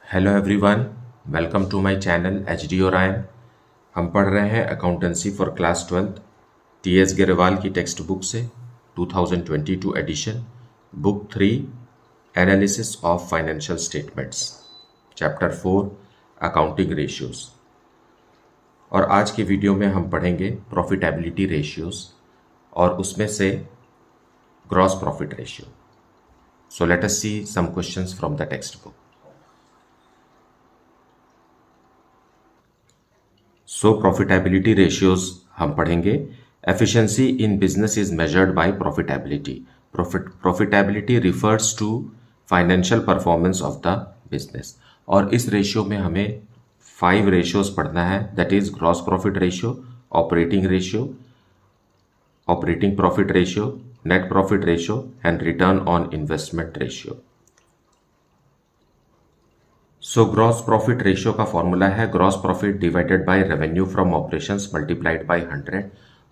Hello everyone, welcome to my channel H D Orion. हम पढ़ रहे हैं accountancy for class 12 T S Grewal की टेक्स्ट बुक से 2022 edition, book 3 analysis of financial statements, chapter 4 accounting ratios. और आज की वीडियो में हम पढ़ेंगे प्रॉफिटेबिलिटी रेशियोज और उसमें से gross profit ratio. So let us see some questions from the text book. सो प्रॉफिटेबिलिटी रेशियोज हम पढ़ेंगे। Efficiency in business is measured by profitability. Profitability refers to financial performance of the business. और इस ratio में हमें 5 ratios पढ़ना है, that is gross profit ratio, operating profit ratio, net profit ratio and return on investment ratio. So gross profit ratio का formula है gross profit divided by revenue from operations multiplied by 100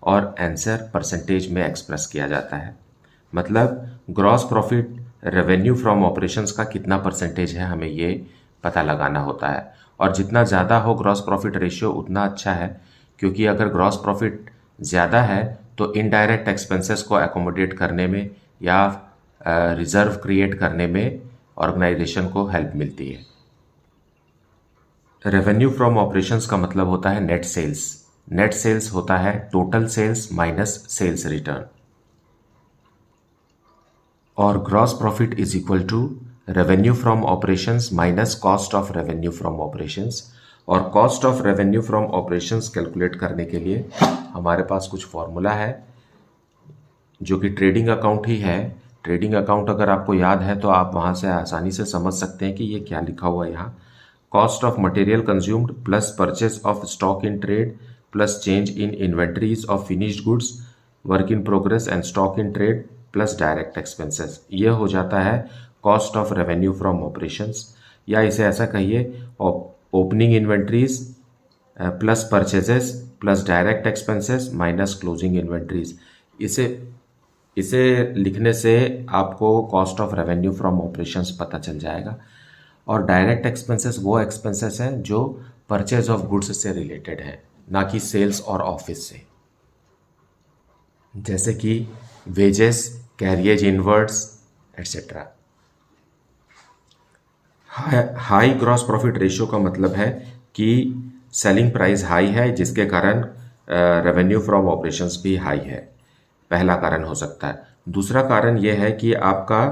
और answer percentage में express किया जाता है। मतलब gross profit revenue from operations का कितना परसेंटेज है हमें ये पता लगाना होता है। और जितना ज़्यादा हो ग्रॉस प्रॉफिट रेशियो उतना अच्छा है, क्योंकि अगर ग्रॉस प्रॉफिट ज़्यादा है तो इनडायरेक्ट एक्सपेंसेस को एकोमोडेट करने में या रिजर्व क्रिएट करने में ऑर्गेनाइजेशन को हेल्प मिलती है। रेवेन्यू फ्रॉम ऑपरेशंस का मतलब होता है नेट सेल्स। नेट सेल्स होता है total sales minus sales return. और gross profit is equal to revenue from operations minus cost of revenue from operations. और cost of revenue from operations calculate करने के लिए हमारे पास कुछ फॉर्मूला है जो कि ट्रेडिंग अकाउंट ही है। ट्रेडिंग अकाउंट अगर आपको याद है तो आप वहां से आसानी से समझ सकते हैं कि ये क्या लिखा हुआ है यहाँ। Cost of material consumed plus purchase of stock in trade plus change in inventories of finished goods, work in progress and stock in trade plus direct expenses। ये हो जाता है cost of revenue from operations, या इसे ऐसा कहिए opening inventories plus purchases plus direct expenses minus closing inventories। इसे लिखने से आपको cost of revenue from operations पता चल जाएगा। और डायरेक्ट एक्सपेंसेस वो एक्सपेंसेस हैं जो परचेज ऑफ गुड्स से रिलेटेड है, ना कि सेल्स और ऑफिस से, जैसे कि wages, carriage inwards etcetera. High gross profit ratio का मतलब है कि सेलिंग प्राइस हाई है, जिसके कारण रेवेन्यू फ्रॉम ऑपरेशंस भी हाई है। पहला कारण हो सकता है। दूसरा कारण यह है कि आपका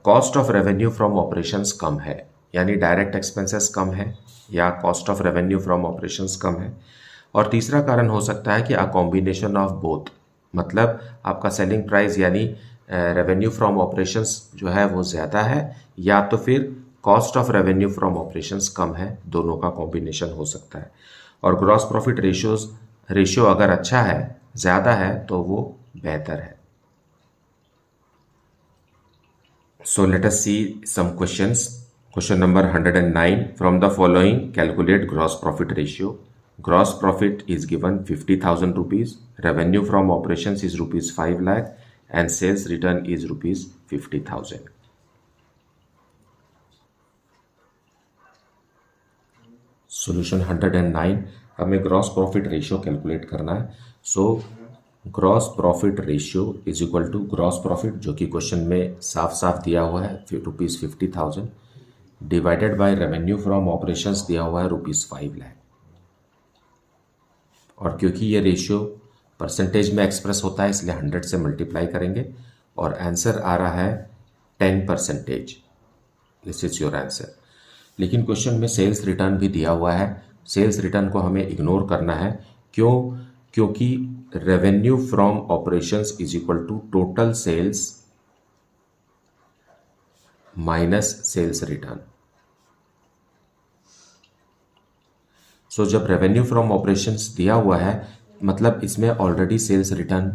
cost of revenue from operations कम है, यानी डायरेक्ट एक्सपेंसेस कम है या cost of revenue from operations कम है। और तीसरा कारण हो सकता है कि अ कॉम्बिनेशन ऑफ बोथ, मतलब आपका सेलिंग प्राइस यानी रेवेन्यू फ्रॉम ऑपरेशंस जो है वो ज़्यादा है, या तो फिर cost of revenue from operations कम है, दोनों का कॉम्बिनेशन हो सकता है। और ग्रॉस प्रॉफिट रेशियो अगर अच्छा है, ज़्यादा है, तो वो बेहतर है। सो let us see some questions. Question number 109, from the following calculate gross profit ratio. Gross profit is given 50,000 rupees, revenue from operations is rupees 5 lakh and sales return is rupees 50,000. Solution 109, हमें gross profit ratio calculate करना है। So gross profit ratio is equal to gross profit, जो कि question में साफ साफ दिया हुआ है rupees 50,000, divided by revenue from operations दिया हुआ है रुपीज़ 5 लाख। और क्योंकि ये रेशियो परसेंटेज में एक्सप्रेस होता है इसलिए 100 से मल्टीप्लाई करेंगे और आंसर आ रहा है 10%। This is your answer. लेकिन क्वेश्चन में सेल्स रिटर्न भी दिया हुआ है। सेल्स रिटर्न को हमें इग्नोर करना है। क्योंकि revenue from operations is equal to total sales minus sales return. So जब रेवेन्यू फ्रॉम ऑपरेशंस दिया हुआ है, मतलब इसमें ऑलरेडी सेल्स रिटर्न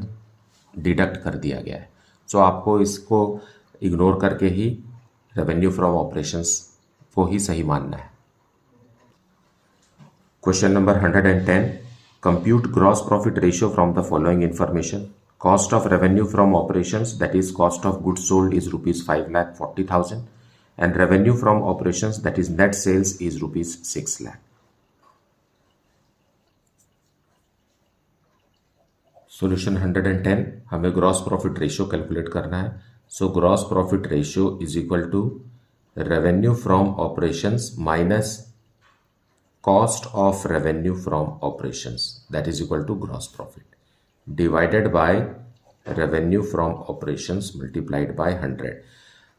डिडक्ट कर दिया गया है। सो आपको इसको इग्नोर करके ही रेवेन्यू फ्रॉम ऑपरेशंस को ही सही मानना है। Question number 110, compute gross profit ratio from the following information. Cost of revenue from operations, that is cost of goods sold, is rupees 5,40,000, and revenue from operations, that is net sales, is rupees 6 lakh. Solution 110, हमें gross profit ratio calculate करना है. So gross profit ratio is equal to revenue from operations minus cost of revenue from operations, that is equal to gross profit, divided by revenue from operations multiplied by 100.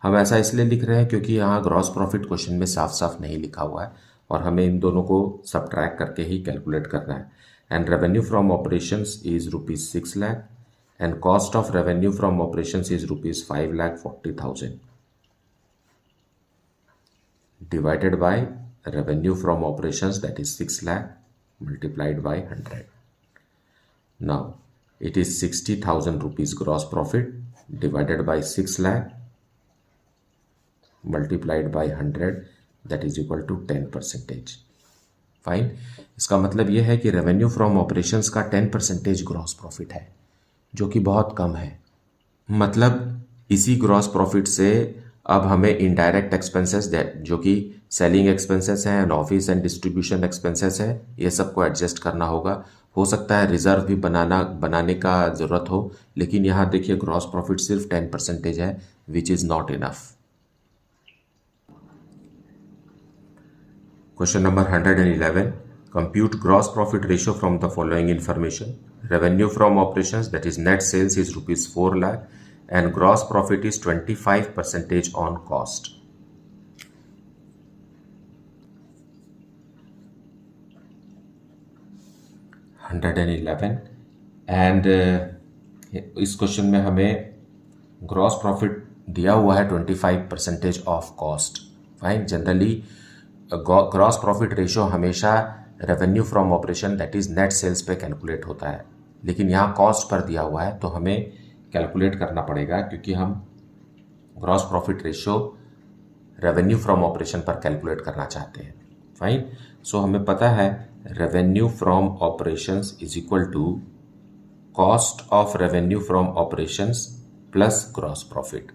हम ऐसा इसलिए लिख रहे हैं क्योंकि यहाँ ग्रॉस प्रॉफिट क्वेश्चन में साफ साफ नहीं लिखा हुआ है और हमें इन दोनों को सबट्रैक्ट करके ही कैलकुलेट करना है. And revenue from operations is rupees 6 lakh and cost of revenue from operations is rupees 5,40,000 divided by revenue from operations, that is 6 lakh multiplied by 100. Now it is 60,000 rupees gross profit divided by 6 lakh multiplied by 100, that is equal to 10%. Fine. इसका मतलब यह है कि revenue from operations का 10% gross profit है, जो कि बहुत कम है. मतलब इसी ग्रॉस प्रॉफिट से अब हमें इनडायरेक्ट एक्सपेंसेस जो कि सेलिंग एक्सपेंसेस हैं and office and distribution expenses है, ये सबको एडजस्ट करना होगा. हो सकता है रिजर्व भी बनाने का ज़रूरत हो, लेकिन यहाँ देखिए ग्रॉस प्रॉफिट सिर्फ 10% है, which is not enough. Question number 111, compute gross profit ratio from the following information. Revenue from operations, that is net sales, is rupees 4 lakh and gross profit is 25% on cost. And इस question में हमें gross profit दिया हुआ है 25% of cost. Fine. Generally gross profit ratio हमेशा revenue from operation, that is net sales पे calculate होता है, लेकिन यहाँ कॉस्ट पर दिया हुआ है तो हमें कैलकुलेट करना पड़ेगा क्योंकि हम gross profit ratio revenue from operation पर कैलकुलेट करना चाहते हैं. फाइन. सो हमें पता है revenue from operations is equal to cost of revenue from operations plus gross profit.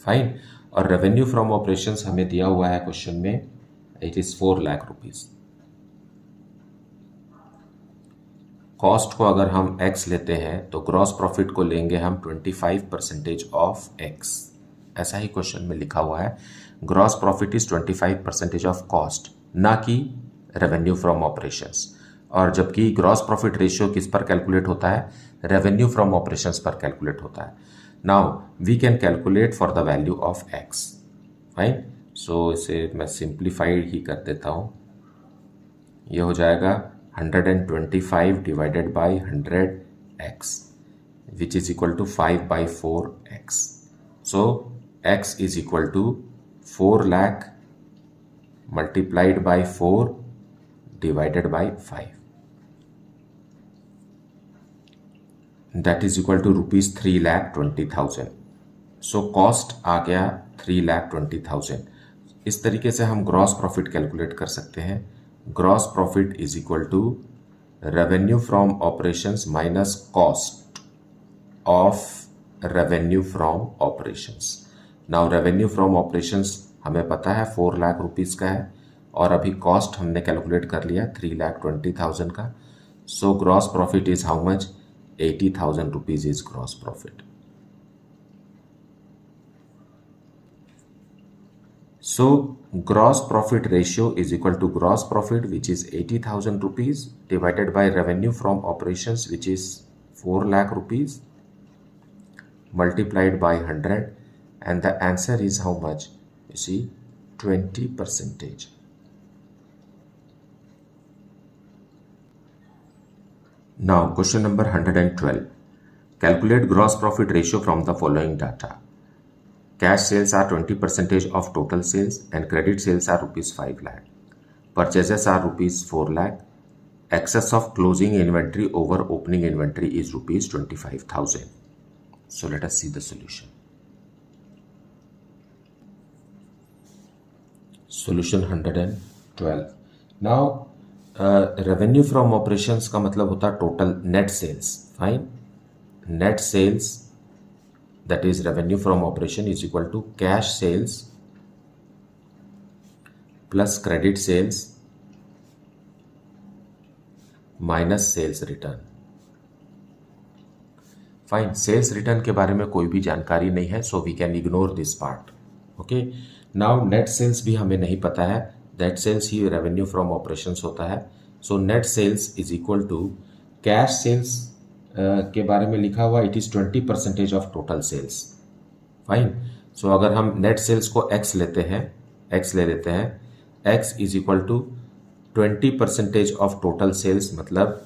Fine. और रेवेन्यू फ्रॉम ऑपरेशंस हमें दिया हुआ है क्वेश्चन में, it is 4 lakh rupees. Cost को अगर हम x लेते हैं तो ग्रॉस प्रॉफिट को लेंगे हम 25% ऑफ x. ऐसा ही क्वेश्चन में लिखा हुआ है, gross profit is 25% of cost, ना कि रेवेन्यू फ्रॉम ऑपरेशंस. और जबकि ग्रॉस प्रॉफिट रेशियो किस पर कैलकुलेट होता है, रेवेन्यू फ्रॉम ऑपरेशंस पर कैलकुलेट होता है. Now we can calculate for the value of x. Fine. So इसे मैं सिंप्लीफाइड ही कर देता हूँ. ये हो जाएगा 125 divided by 100x, which is equal to 5/4x. So x is equal to 4 lakh multiplied by 4 divided by 5. That is equal to rupees 3,20,000. So cost आ गया 3,20,000. इस तरीके से हम ग्रॉस प्रॉफिट कैलकुलेट कर सकते हैं. Gross profit is equal to revenue from operations minus cost of revenue from operations. Now revenue from operations हमें पता है 4 लाख रुपीस का है और अभी कॉस्ट हमने कैलकुलेट कर लिया 3,20,000 का. सो gross profit is how much, 80,000 rupees is gross profit. So gross profit ratio is equal to gross profit, which is 80,000 rupees, divided by revenue from operations, which is 4 lakh rupees, multiplied by 100, and the answer is how much? You see, 20%. Now question number 112. Calculate gross profit ratio from the following data. Cash sales are 20% of total sales and credit sales are rupees 5 lakh. Purchases are rupees 4 lakh. Excess of closing inventory over opening inventory is rupees 25,000. So let us see the solution. Solution 112. Now revenue from operations का मतलब होता है total net sales. Fine. Net sales that is revenue from operation is equal to cash sales plus credit sales minus sales return. Fine, sales return के बारे में कोई भी जानकारी नहीं है, so we can ignore this part. Okay, now net sales भी हमें नहीं पता है, नेट सेल्स ही रेवेन्यू फ्रॉम ऑपरेशंस होता है. So net sales is equal to cash sales के बारे में लिखा हुआ it is 20% of total sales. Fine, so अगर हम नेट सेल्स को x लेते हैं, x ले लेते हैं, x is equal to 20% of total sales, मतलब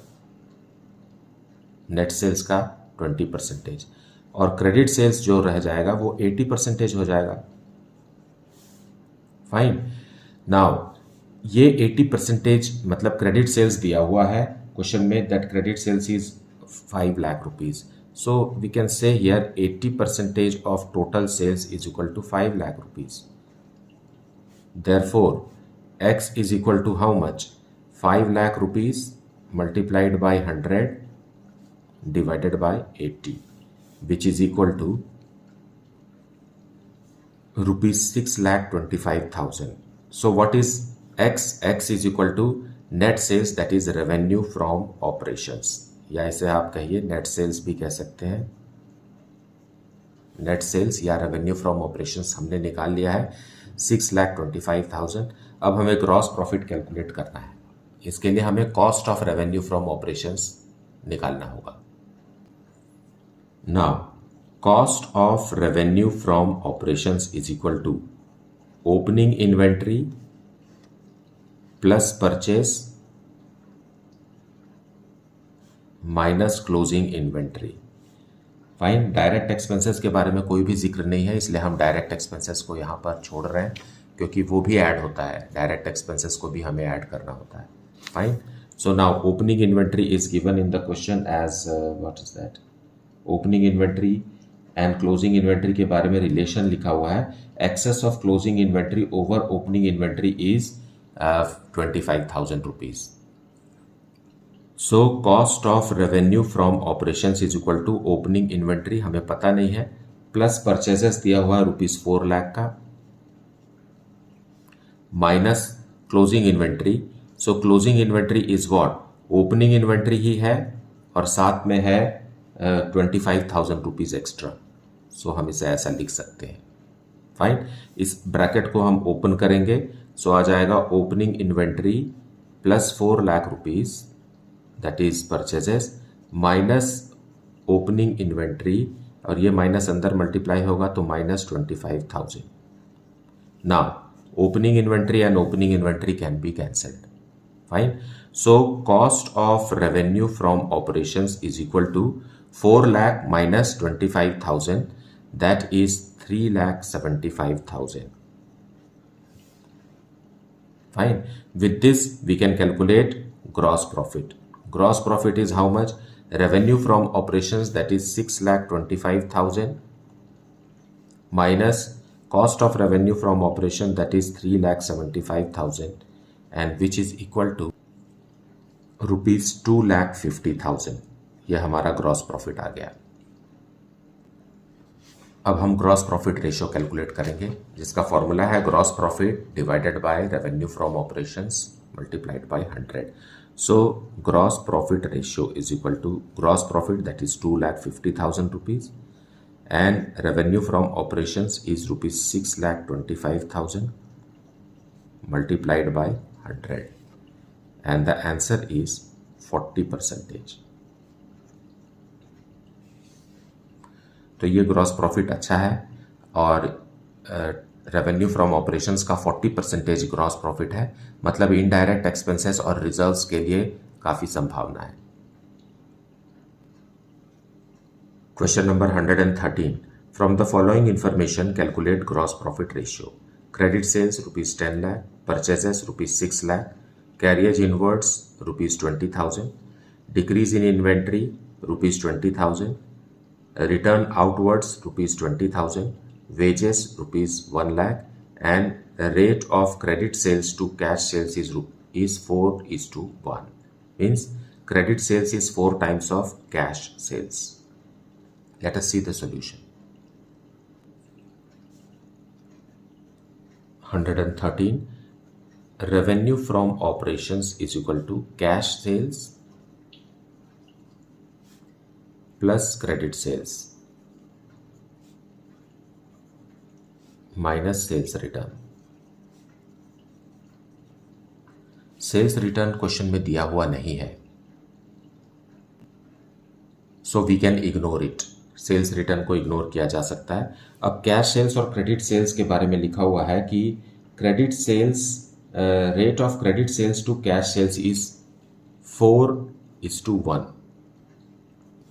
नेट सेल्स का 20%, और क्रेडिट सेल्स जो रह जाएगा वो 80% हो जाएगा. फाइन, नाउ ये 80% मतलब क्रेडिट सेल्स दिया हुआ है क्वेश्चन में, that credit sales is 5 lakh rupees. So we can say here 80% of total sales is equal to 5 lakh rupees. Therefore x is equal to how much, 5 lakh rupees multiplied by 100 divided by 80, which is equal to rupees 6,25,000. So what is x? X is equal to net sales, that is revenue from operations, या इसे आप कहिए net sales भी कह सकते हैं. Net sales या revenue from operations हमने निकाल लिया है 6,25,000. अब हमें ग्रॉस प्रॉफिट कैलकुलेट करना है. इसके लिए हमें cost of revenue from operations निकालना होगा. Now, cost of revenue from operations is equal to opening inventory plus purchase minus closing inventory. Fine, direct expenses के बारे में कोई भी जिक्र नहीं है, इसलिए हम डायरेक्ट एक्सपेंसेस को यहाँ पर छोड़ रहे हैं क्योंकि वो भी ऐड होता है, डायरेक्ट एक्सपेंसेस को भी हमें ऐड करना होता है. Fine, so now opening inventory is given in the question as what is that, opening inventory and closing inventory के बारे में रिलेशन लिखा हुआ है. Excess of closing inventory over opening inventory is 25,000 rupees. So cost of revenue from operations is equal to opening inventory हमें पता नहीं है, प्लस परचेजेस दिया हुआ है रुपीज 4 लाख का, minus closing inventory. So closing inventory is what, opening inventory ही है और साथ में है 25,000 रुपीज एक्स्ट्रा. सो हम इसे ऐसा लिख सकते हैं. फाइन, इस ब्रैकेट को हम ओपन करेंगे, सो आ जाएगा opening inventory plus 4 lakh rupees, that is purchases, minus opening inventory, और ये माइनस अंदर मल्टीप्लाई होगा तो minus 25,000. Now opening inventory and opening inventory can be cancelled. Fine, so cost of revenue from operations is equal to 4 lakh minus 25,000, that is 3,75,000. Fine. With this, we can calculate gross profit. Gross profit is how much? Revenue from operations, that is 6,25,000 minus cost of revenue from operation, that is 3,75,000, and which is equal to rupees 2,50,000. यह हमारा gross profit आ गया. अब हम gross profit ratio calculate करेंगे, जिसका formula है gross profit divided by revenue from operations multiplied by 100. So gross profit ratio is equal to gross profit, that is 2,50,000 rupees, and revenue from operations is rupees 6,25,000 multiplied by 100, and the answer is 40%. तो ये gross profit अच्छा है और revenue from operations का 40% gross profit है, मतलब indirect expenses और reserves के लिए काफ़ी संभावना है. Question number 113. From the following information calculate gross profit ratio. Credit sales rupees 10 lakh, purchases rupees 6 lakh, carriage inwards rupees 20,000, decrease in inventory rupees 20,000, return outwards rupees 20,000, wages rupees 1 lakh, and the rate of credit sales to cash sales is 4:1. Means credit sales is 4 times of cash sales. Let us see the solution. 113 revenue from operations is equal to cash sales plus credit sales minus sales return. Sales return question में दिया हुआ नहीं है, so we can ignore it. Sales return को ignore किया जा सकता है. अब कैश सेल्स और क्रेडिट सेल्स के बारे में लिखा हुआ है कि credit sales rate of credit sales to cash sales is 4:1.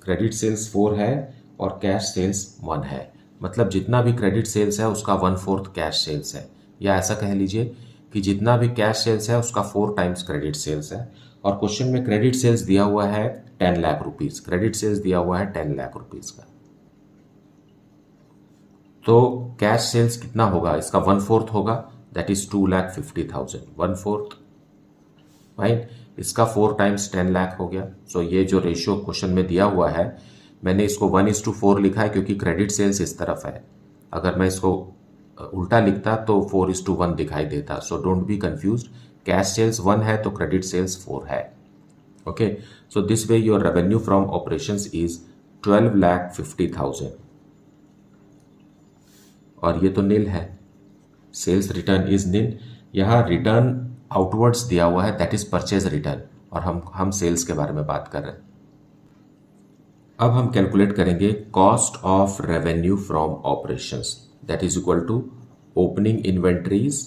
Credit sales 4 है और कैश सेल्स 1 है. मतलब जितना भी क्रेडिट सेल्स है उसका 1/4 कैश सेल्स है, या ऐसा कह लीजिए कि जितना भी कैश सेल्स है उसका 4 टाइम्स क्रेडिट सेल्स है. और क्वेश्चन में क्रेडिट सेल्स दिया हुआ है 10 लाख रुपीज. क्रेडिट सेल्स दिया हुआ है 10 लाख रुपीज का. तो कैश सेल्स कितना होगा? इसका 1/4 होगा, दैट इज 2,50,000. 1/4 फाइन. इसका 4 टाइम्स 10 लाख हो गया. सो ये जो रेशियो क्वेश्चन में दिया हुआ है, मैंने इसको 1:4 लिखा है क्योंकि क्रेडिट सेल्स इस तरफ है. अगर मैं इसको उल्टा लिखता तो 4:1 दिखाई देता. So don't be confused. Cash sales 1 है तो क्रेडिट सेल्स 4 है. Okay, so this way your revenue from operations is 12,50,000. और ये तो नील है. Sales return is nil. यहाँ रिटर्न आउटवर्ड्स दिया हुआ है, दैट इज परचेज रिटर्न, और हम सेल्स के बारे में बात कर रहे हैं. अब हम कैलकुलेट करेंगे cost of revenue from operations, that is equal to opening inventories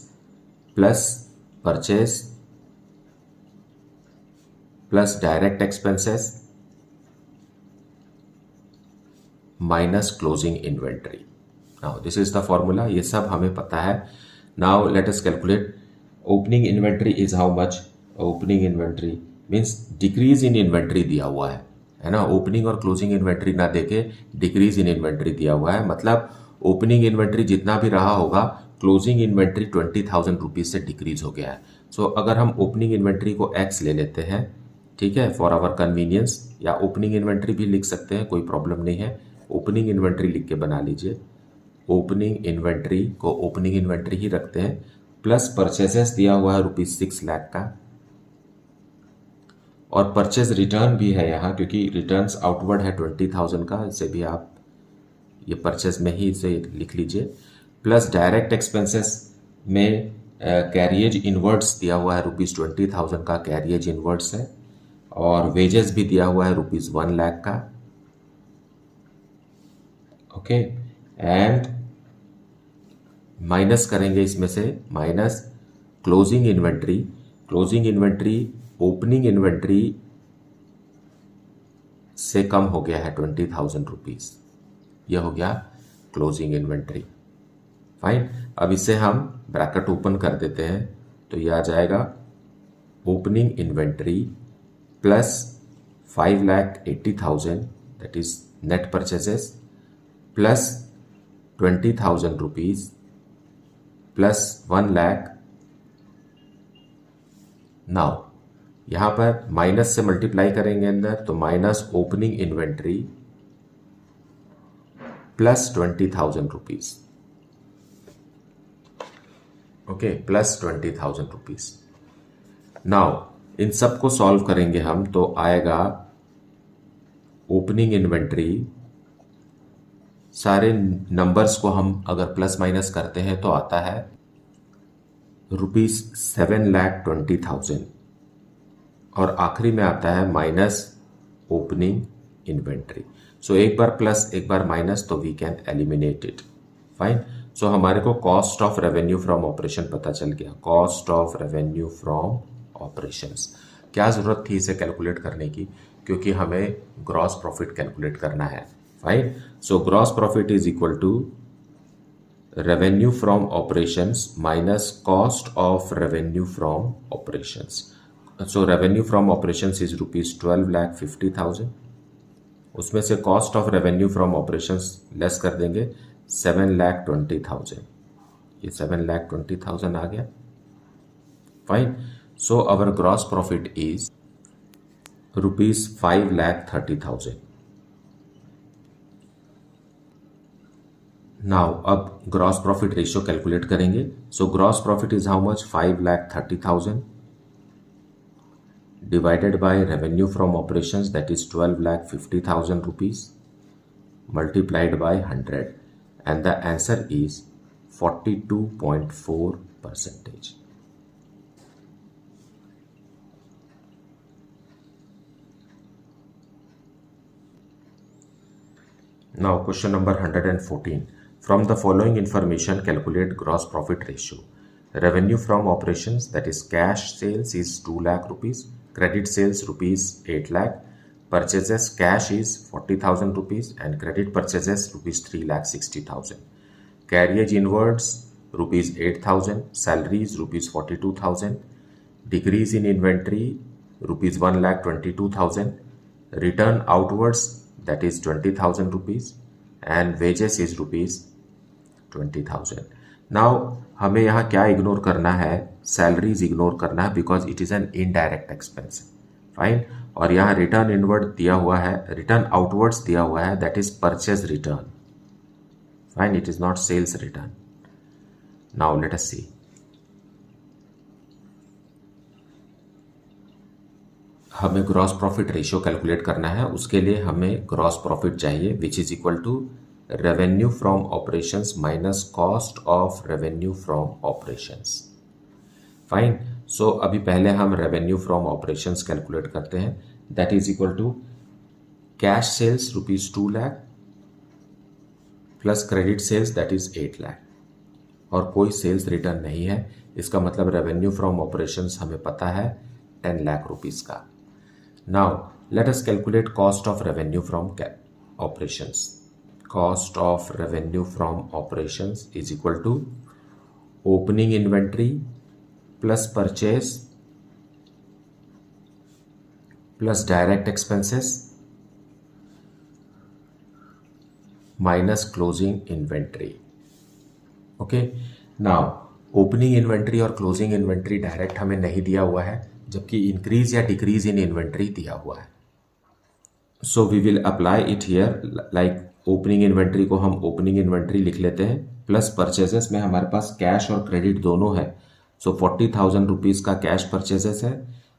plus purchase plus direct expenses minus closing inventory. Now this is the formula. ये सब हमें पता है. Now let us calculate. Opening inventory is how much? Opening inventory means decrease in inventory दिया हुआ है ना. Opening और क्लोजिंग इन्वेंट्री ना देके डिक्रीज इन इन्वेंट्री दिया हुआ है. मतलब ओपनिंग इन्वेंट्री जितना भी रहा होगा, क्लोजिंग इन्वेंट्री 20,000 रुपीज से डिक्रीज हो गया है. सो अगर हम ओपनिंग इन्वेंट्री को एक्स ले लेते हैं, ठीक है, फॉर आवर कन्वीनियंस, या ओपनिंग इन्वेंट्री भी लिख सकते हैं, कोई प्रॉब्लम नहीं है. ओपनिंग इन्वेंट्री लिख के बना लीजिए. ओपनिंग इन्वेंट्री को ओपनिंग इन्वेंट्री ही रखते हैं. प्लस परचेजेस दिया हुआ है ₹6 लाख का, और परचेज रिटर्न भी है यहाँ क्योंकि रिटर्न्स आउटवर्ड है 20,000 का. इसे भी आप ये परचेज में ही इसे लिख लीजिए. प्लस डायरेक्ट एक्सपेंसेस में कैरियज इनवर्ड्स दिया हुआ है ₹20,000 का कैरियज इनवर्ड्स है, और वेजेस भी दिया हुआ है ₹1 लाख का. ओके, एंड माइनस करेंगे इसमें से, minus closing inventory. Closing inventory opening inventory से कम हो गया है 20,000 रुपीज. यह हो गया क्लोजिंग इन्वेंट्री. फाइन. अब इसे हम ब्रैकेट ओपन कर देते हैं तो यह आ जाएगा opening inventory plus 5,80,000 that is net purchases plus 20,000 rupees plus 1 lakh. Now यहां पर माइनस से मल्टीप्लाई करेंगे अंदर, तो minus opening inventory plus 20,000 rupees. Okay, plus 20,000 rupees. Now in सब को सॉल्व करेंगे हम तो आएगा ओपनिंग इन्वेंट्री, सारे नंबर्स को हम अगर प्लस माइनस करते हैं तो आता है ₹7,20,000, और आखिरी में आता है माइनस ओपनिंग इन्वेंट्री. सो एक बार प्लस एक बार माइनस, तो we can eliminate it. Fine. So हमारे को cost of revenue from operation पता चल गया. Cost of revenue from operations. क्या जरूरत थी इसे कैलकुलेट करने की? क्योंकि हमें ग्रॉस प्रॉफिट कैलकुलेट करना है. Fine. So gross profit is equal to revenue from operations minus cost of revenue from operations. So revenue from operations is ₹12,50,000. उसमें से cost of revenue from operations less कर देंगे 7,20,000. ये 7,20,000 आ गया. Fine. So our gross profit is ₹5,30,000. Now अब gross profit ratio calculate करेंगे. So gross profit is how much? 5,30,000 divided by revenue from operations, that is 12,50,000 rupees, multiplied by 100, and the answer is 42.4%. Now question number 114. From the following information, calculate gross profit ratio. Revenue from operations, that is cash sales, is 2 lakh rupees. Credit sales rupees 8 lakh. Purchases cash is 40,000 rupees and credit purchases rupees 3,60,000. Carriage inwards rupees 8,000. Salaries rupees 42,000. Decrease in inventory rupees 1,22,000. Return outwards, that is 20,000 rupees, and wages is rupees 20,000. Now हमें यहाँ क्या ignore करना है? Salaries ignore करना है because it is an indirect expense. Fine. और यहाँ return inward दिया हुआ है, रिटर्न आउटवर्ड्स दिया हुआ है, that is purchase return. Fine. It is not sales return. Now let us see. हमें ग्रॉस प्रॉफिट रेशियो कैलकुलेट करना है. उसके लिए हमें ग्रॉस प्रॉफिट चाहिए which is equal to revenue from operations minus cost of revenue from operations. Fine. So अभी पहले हम रेवेन्यू फ्रॉम ऑपरेशंस कैलकुलेट करते हैं. That is equal to cash sales rupees 2 lakh plus credit sales that is 8 lakh, और कोई sales return नहीं है. इसका मतलब रेवेन्यू फ्रॉम ऑपरेशंस हमें पता है 10 लाख रुपीज का. Now let us calculate cost of revenue from operations. Cost of revenue from operations is equal to opening inventory plus purchase plus direct expenses minus closing inventory. Okay. Now opening inventory और closing inventory direct हमें नहीं दिया हुआ है, जबकि increase या decrease in inventory दिया हुआ है. So we will apply it here. Like opening inventory को हम ओपनिंग इन्वेंट्री लिख लेते हैं, प्लस परचेजेस में हमारे पास कैश और क्रेडिट दोनों है. सो 40,000 रुपीज़ का कैश परचेजेस है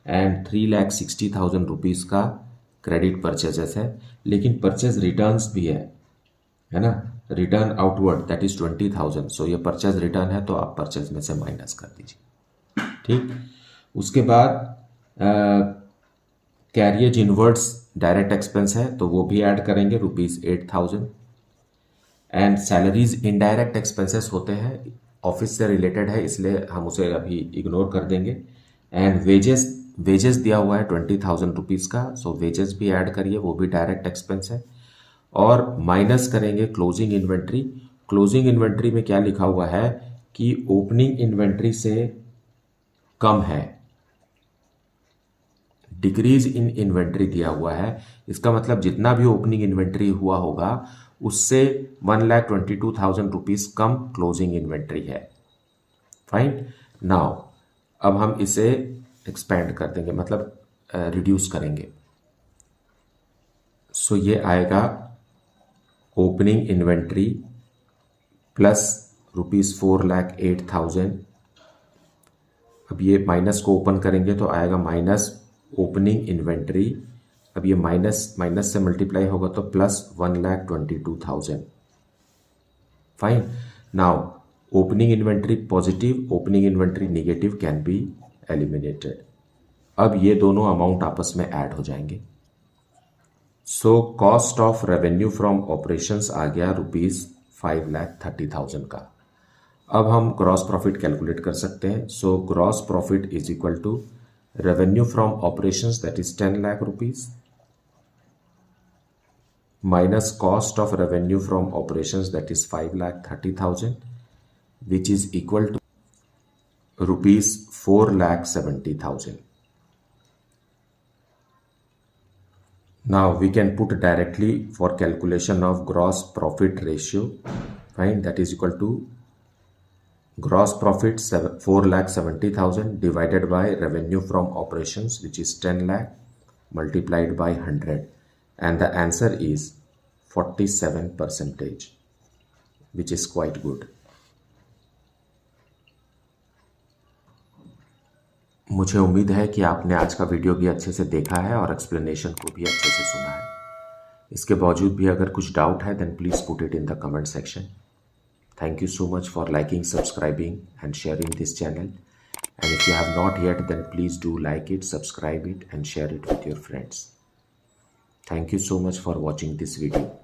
एंड 3,60,000 रुपीज़ का क्रेडिट परचेजेस है. लेकिन परचेज रिटर्न्स भी है ना, रिटर्न आउटवर्ड दैट इज 20,000. सो ये परचेज रिटर्न है तो आप परचेज में से माइनस कर दीजिए. ठीक. उसके बाद कैरियज इनवर्ड्स डायरेक्ट एक्सपेंस है तो वो भी ऐड करेंगे rupees 8,000. And salaries indirect expenses होते हैं, ऑफिस से रिलेटेड है इसलिए हम उसे अभी इग्नोर कर देंगे. एंड वेजेस दिया हुआ है 20,000 रुपीज़ का. सो वेजेस भी ऐड करिए, वो भी डायरेक्ट एक्सपेंस है. और माइनस करेंगे क्लोजिंग इन्वेंट्री. क्लोजिंग इन्वेंट्री में क्या लिखा हुआ है कि ओपनिंग इन्वेंट्री से कम है, डिक्रीज इन इन्वेंट्री दिया हुआ है. इसका मतलब जितना भी ओपनिंग इन्वेंट्री हुआ होगा उससे 1,22,000 रुपीज कम क्लोजिंग इन्वेंट्री है. फाइन. नाउ अब हम इसे एक्सपेंड कर देंगे, मतलब रिड्यूस करेंगे. सो ये आएगा ओपनिंग इन्वेंट्री प्लस रुपीज 4,08,000. अब ये माइनस को ओपन करेंगे तो आएगा माइनस ओपनिंग इन्वेंट्री. अब ये माइनस माइनस से मल्टीप्लाई होगा तो plus 1,22,000. Fine. Now opening inventory positive, opening inventory negative can be eliminated. अब ये दोनों अमाउंट आपस में ऐड हो जाएंगे. So cost of revenue from operations आ गया रुपीज 5,30,000 का. अब हम ग्रॉस प्रॉफिट कैलकुलेट कर सकते हैं. So gross profit is equal to revenue from operations that is 10 lakh rupees minus cost of revenue from operations that is 5,30,000 which is equal to rupees 4,70,000. Now we can put directly for calculation of gross profit ratio. Fine. That is equal to gross profit 4,70,000 divided by revenue from operations which is 10 lakh multiplied by 100, and the answer is 47%. which is quite good. मुझे उम्मीद है कि आपने आज का video भी अच्छे से देखा है और एक्सप्लेनेशन को भी अच्छे से सुना है। इसके बावजूद भी अगर कुछ डाउट है then please put it in the comment section. Thank you so much for liking, subscribing and sharing this channel. And if you have not yet, then please do like it, subscribe it and share it with your friends. Thank you so much for watching this video.